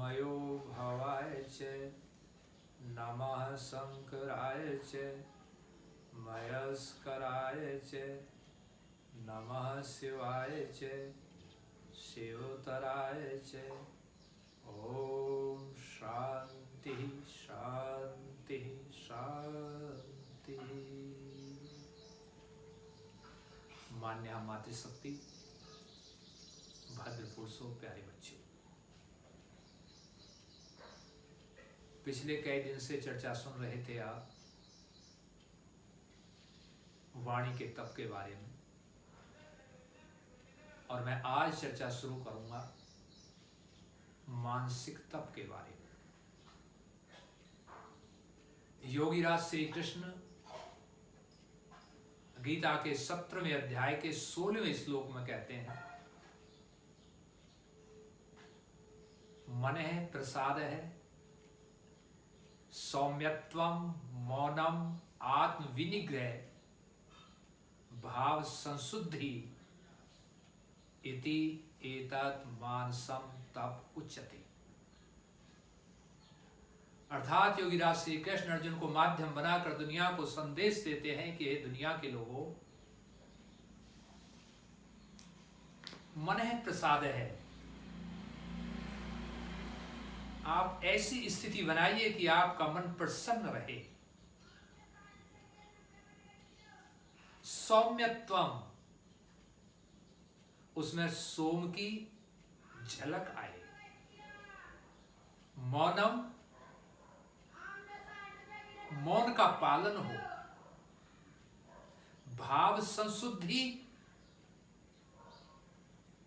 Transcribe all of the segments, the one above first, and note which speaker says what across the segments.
Speaker 1: मयो भवाय च नमः शंकराय च मयस्कराय च नमः शिवाय च शिवतराय च। ओम शांति शांति शांति। मान्य मातृशक्ति, भद्र पुरुषों, प्यारे बच्चों, पिछले कई दिन से चर्चा सुन रहे थे आप वाणी के तप के बारे में, और मैं आज चर्चा शुरू करूंगा मानसिक तप के बारे में। योगीराज श्री कृष्ण गीता के 17वें अध्याय के 16वें श्लोक में कहते हैं, मनः प्रसादः सौम्यत्वं मौनम आत्म विनिग्रह भाव संशुद्धि इति एतत् मानसम तप उच्यते। अर्थात योगीराज श्री कृष्ण अर्जुन को माध्यम बनाकर दुनिया को संदेश देते हैं कि हे दुनिया के लोगों, मनः प्रसाद है, आप ऐसी स्थिति बनाइए कि आपका मन प्रसन्न रहे। सौम्यत्वम, उसमें सोम की झलक आए। मौनम, मौन का पालन हो। भाव संशुद्धि,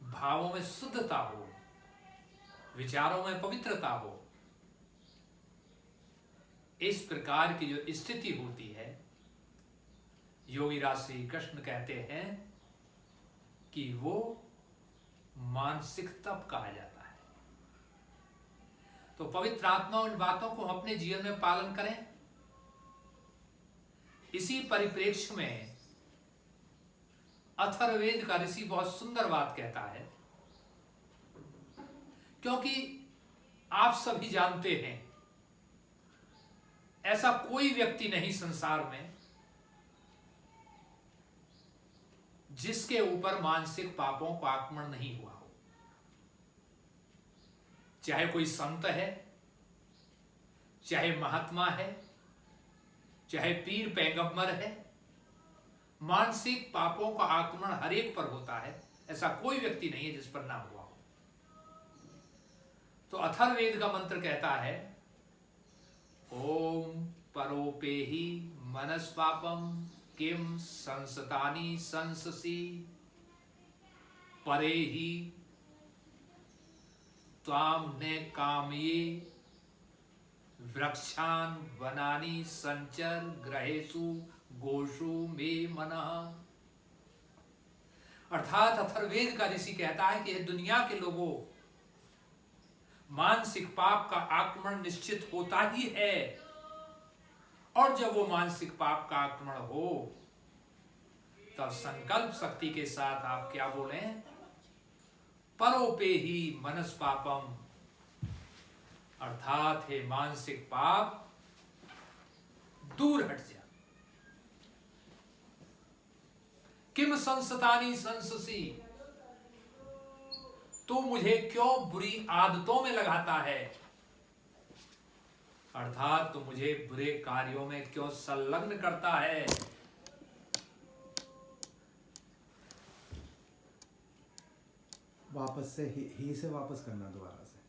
Speaker 1: भावों में शुद्धता हो, विचारों में पवित्रता हो। इस प्रकार की जो स्थिति होती है, योगीराज श्री कृष्ण कहते हैं कि वो मानसिक तप कहा जाता है। तो पवित्र आत्मा उन बातों को हम अपने जीवन में पालन करें। इसी परिप्रेक्ष्य में अथर्ववेद का ऋषि बहुत सुंदर बात कहता है, क्योंकि आप सभी जानते हैं ऐसा कोई व्यक्ति नहीं संसार में जिसके ऊपर मानसिक पापों का आक्रमण नहीं हुआ हो। चाहे कोई संत है, चाहे महात्मा है, चाहे पीर पैगंबर है, मानसिक पापों का आक्रमण हर एक पर होता है। ऐसा कोई व्यक्ति नहीं है जिस पर ना हुआ हो। तो अथर्ववेद का मंत्र कहता है, ओम परोपेहि मनस्पापम किम संसतानि संससी परेहि त्वाम ने कामये वृक्षान वनानि संचर ग्रहेषु गोषु मे मनः। अर्थात अथर्ववेद का ऋषि कहता है कि दुनिया के लोगों, मानसिक पाप का आक्रमण निश्चित होता ही है, और जब वो मानसिक पाप का आक्रमण हो तब संकल्प शक्ति के साथ आप क्या बोलें, परोपेहि मनस पापम, अर्थात हे मानसिक पाप दूर हट जा। किम संसतानि संससी, तो मुझे क्यों बुरी आदतों में लगाता है, अर्थात तो मुझे बुरे कार्यों में क्यों संलग्न करता है।
Speaker 2: वापस से ही से वापस करना दोबारा से।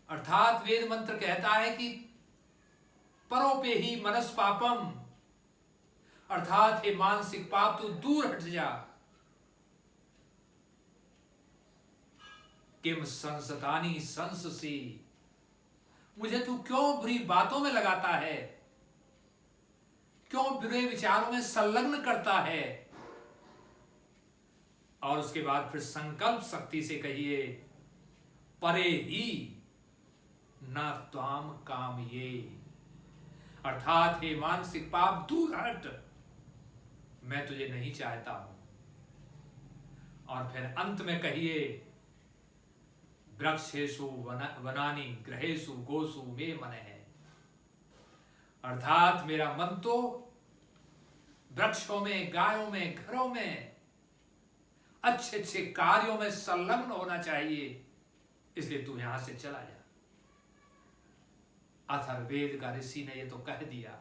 Speaker 1: अर्थात वेद मंत्र कहता है कि परोपेहि मनस पापम, अर्थात हे मानसिक पाप तू दूर हट जा। किम संसतानि संससी, मुझे तू क्यों बुरी बातों में लगाता है, क्यों बुरे विचारों में संलग्न करता है। और उसके बाद फिर संकल्प शक्ति से कहिए, परे ही न त्वाम काम ये, अर्थात हे मानसिक पाप दूर हट, मैं तुझे नहीं चाहता हूं। और फिर अंत में कहिए वृक्षेषु वनानि ग्रहेषु गोसु मे मन है, अर्थात मेरा मन तो वृक्षों में, गायों में, घरों में, अच्छे अच्छे कार्यों में संलग्न होना चाहिए, इसलिए तू यहां से चला जा। अथर्ववेद का ऋषि ने ये तो कह दिया,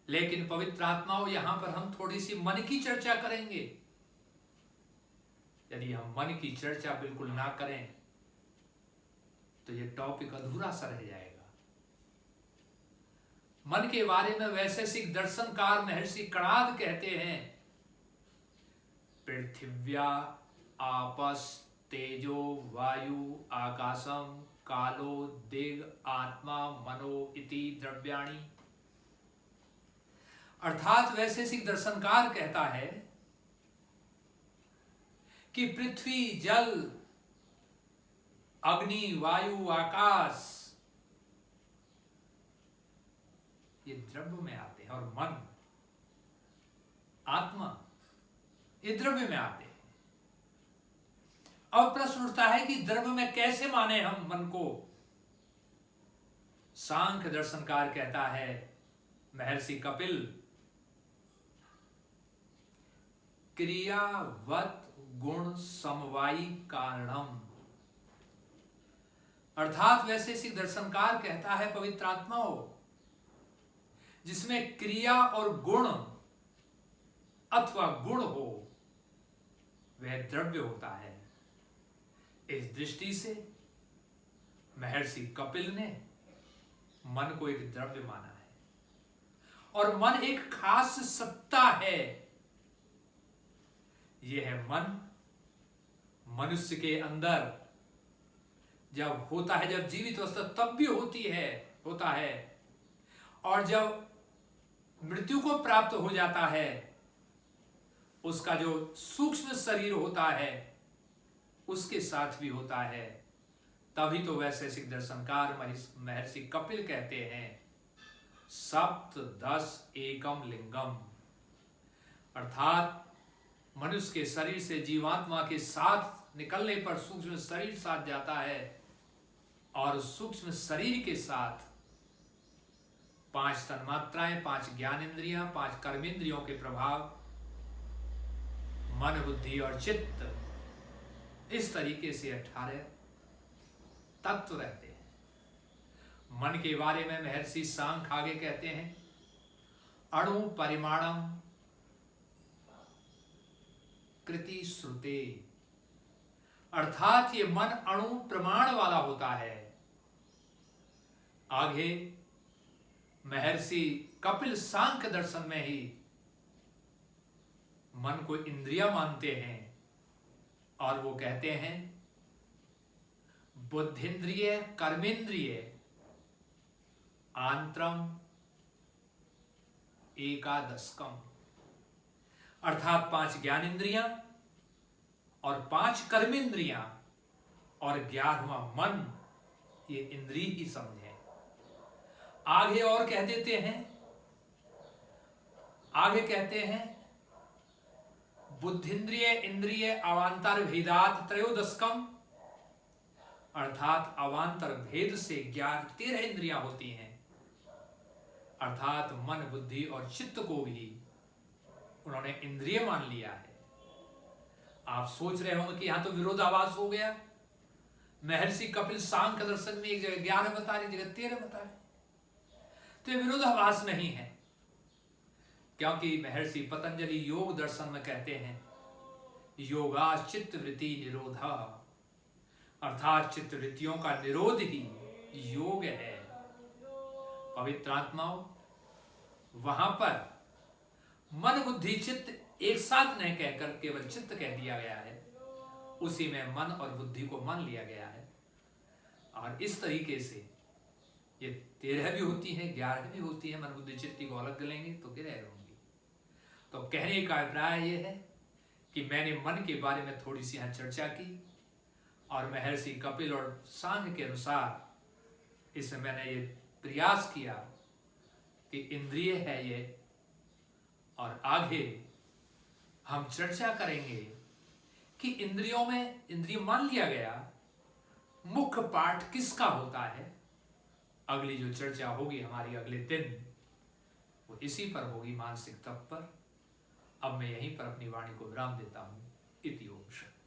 Speaker 1: लेकिन पवित्र आत्माओं यहां पर हम थोड़ी सी मन की चर्चा करेंगे। यदि हम मन की चर्चा बिल्कुल ना करें तो ये टॉपिक अधूरा सा रह जाएगा। मन के बारे में वैशेषिक दर्शनकार महर्षि कणाद कहते हैं, पृथिव्या आपस तेजो वायु आकाशम कालो दिग आत्मा मनो इति द्रव्याणि। अर्थात वैशेषिक दर्शनकार कहता है कि पृथ्वी, जल, अग्नि, वायु, आकाश ये द्रव्य में आते हैं, और मन, आत्मा ये द्रव्य में आते हैं। अब प्रश्न उठता है कि द्रव्य में कैसे माने हम मन को? सांख्य दर्शनकार कहता है, महर्षि कपिल, क्रियावत गुण समवायी कारणम। अर्थात वैशेषिक दर्शनकार कहता है, पवित्र आत्माओं जिसमें क्रिया और गुण अथवा गुण हो वह द्रव्य होता है। इस दृष्टि से महर्षि कपिल ने मन को एक द्रव्य माना है, और मन एक खास सत्ता है। यह है मन मनुष्य के अंदर जब होता है, जब जीवित अवस्था तब भी होता है, और जब मृत्यु को प्राप्त हो जाता है, उसका जो सूक्ष्म शरीर होता है उसके साथ भी होता है। तभी तो वैशेषिक दर्शनकार महर्षि कपिल कहते हैं, सप्त दश एकम लिंगम। अर्थात मनुष्य के शरीर से जीवात्मा के साथ निकलने पर सूक्ष्म शरीर साथ जाता है, और सूक्ष्म शरीर के साथ 5 तन्मात्राएं, 5 ज्ञानेंद्रियां, 5 कर्मेंद्रियों के प्रभाव, मन, बुद्धि और चित्त, इस तरीके से 18 तत्व रहते हैं। मन के बारे में महर्षि सांख्य आगे कहते हैं, अणु परिमाणम कृति श्रुते। अर्थात ये मन अणु प्रमाण वाला होता है। आगे महर्षि कपिल सांख्य दर्शन में ही मन को इंद्रिया मानते हैं, और वो कहते हैं बुद्धिन्द्रिय कर्मेंद्रिय आंत्रम एकादशकम। अर्थात 5 ज्ञानेंद्रियां और 5 कर्मेंद्रियां और 11वां मन, ये इंद्रिय ही समझे। आगे और कह देते हैं, आगे कहते हैं बुद्धिन्द्रिय इंद्रिय अवांतर भेदात त्रयोदशकम। अर्थात अवांतर भेद से 13 इंद्रियां होती हैं। अर्थात मन, बुद्धि और चित्त को भी उन्होंने इंद्रिय मान लिया है। आप सोच रहे होंगे कि यहां तो विरोधाभास हो गया। महर्षि कपिल सांख्य दर्शन में एक जगह 11 बता रहे, एक जगह 13 बता रहे, तो ये विरोधाभास नहीं है, क्योंकि महर्षि पतंजलि योग दर्शन में कहते हैं, योगा चित्त वृत्ति निरोधा। अर्थात चित्त वृत्तियों का निरोध ही योग है। पवित्र आत्माओं, वहां पर मन, बुद्धि, चित्त एक साथ नहीं कहकर केवल चित्त कह दिया गया है, उसी में मन और बुद्धि को मान लिया गया है। और इस तरीके से ये 13 भी होती है, 11 भी होती है। मन, बुद्धि, चित्त को अलग लेंगे तो 13 होंगी। तो कहने का अभिप्राय यह है कि मैंने मन के बारे में थोड़ी सी यहाँ चर्चा की, और महर्षि कपिल और सांख्य के अनुसार इसमें मैंने ये प्रयास किया कि इंद्रिय है ये, और आगे हम चर्चा करेंगे कि इंद्रियों में इंद्रिय मान लिया गया, मुख्य पाठ किसका होता है। अगली जो चर्चा होगी हमारी अगले दिन वो इसी पर होगी, मानसिक तप पर। अब मैं यहीं पर अपनी वाणी को विराम देता हूं। इति ओम शांति।